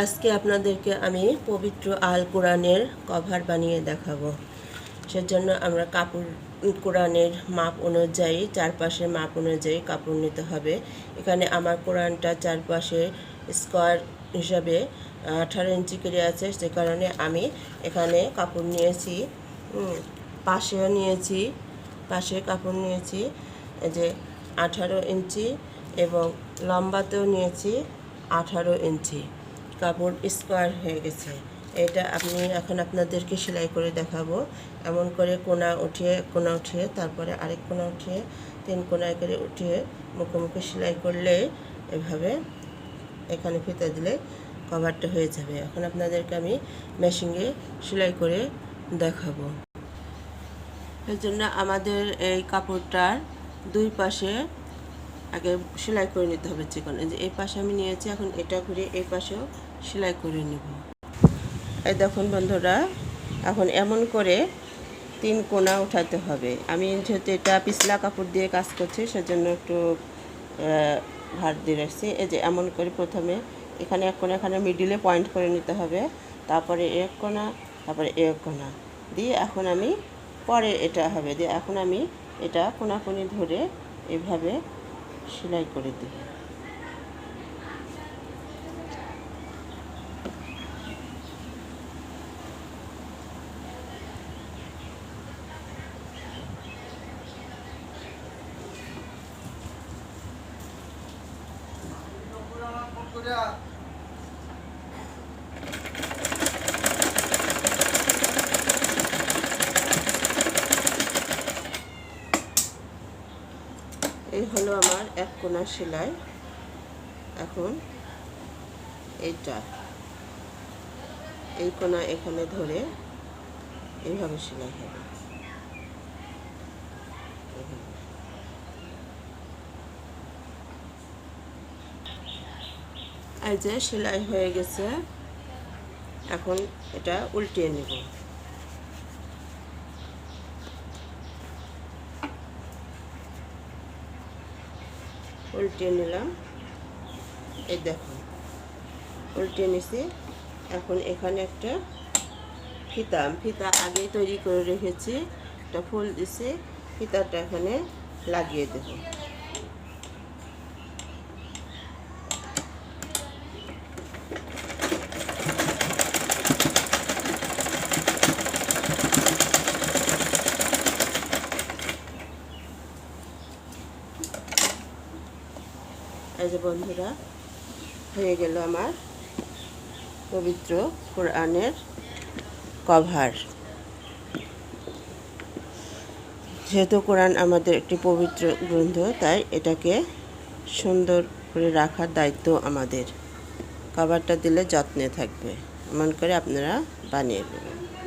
আজকে আপনাদেরকে আমি পবিত্র আল কোরআনের কভার বানিয়ে দেখাবো। সেজন্য আমরা কাপড় কোরআনের মাপ অনুযায়ী চারপাশের মাপ অনুযায়ী কাপড় নিতে হবে। এখানে আমার কোরআনটা চারপাশে স্কোয়ার হিসাবে 18 ইঞ্চি করে আছে, সে কারণে আমি এখানে কাপড় নিয়েছি, পাশেও নিয়েছি, পাশে কাপড় নিয়েছি যে 18 ইঞ্চি এবং লম্বাতেও নিয়েছি 18 ইঞ্চি। কাপড় স্কোয়ার হয়ে গেছে। এটা আমি এখন আপনাদেরকে সেলাই করে দেখাবো। এমন করে কোনা উঠিয়ে তারপরে আরেক কোনা উঠিয়ে 3 কোনায় করে উঠিয়ে মুখে মুখে সেলাই করলে এভাবে এখানে ফিতা দিলে কভারটা হয়ে যাবে। এখন আপনাদেরকে আমি মেশিনে সেলাই করে দেখাবো। এর জন্য আমাদের এই কাপড়টার দুই পাশে আগে সেলাই করে নিতে হবে চিকন। যে এই পাশে আমি নিয়েছি, এখন এটা ঘুরে এই পাশেও সেলাই করে নেব। এই দেখুন বন্ধুরা, এখন এমন করে 3 কোনা উঠাতে হবে। আমি যেহেতু এটা পিছলা কাপড় দিয়ে কাজ করছি সেজন্য একটু ভার দিয়ে রাখছি। এই যে এমন করে প্রথমে এখানে এক কোনা, এখানে মিডিলে পয়েন্ট করে নিতে হবে, তারপরে এক কোনা, তারপরে এক কোনা দিয়ে এখন আমি পরে এটা হবে দিয়ে এখন আমি এটা কোনাকুনি ধরে এভাবে সেলাই করে দিই। এই হলো আমার এক কোনা সেলাই। এখন এই কোনা এখানে ধরে এইভাবে সেলাই হবে। এই যে সেলাই হয়ে গেছে, এখন এটা উল্টিয়ে নেব। উল্টিয়ে নিলাম, এই দেখুন উল্টিয়ে নিছি। এখন এখানে একটা ফিতা আগেই তৈরি করে রেখেছি, একটা ফুল দিছি, ফিতাটা এখানে লাগিয়ে দেব। এই যে বন্ধুরা, হয়ে গেল আমার পবিত্র কোরআনের কভার। যেহেতু কোরআন আমাদের একটি পবিত্র গ্রন্থ, তাই এটাকে সুন্দর করে রাখার দায়িত্ব আমাদের। কভারটা দিলে যত্নে থাকবে। এমন করে আপনারা বানিয়ে নেবেন।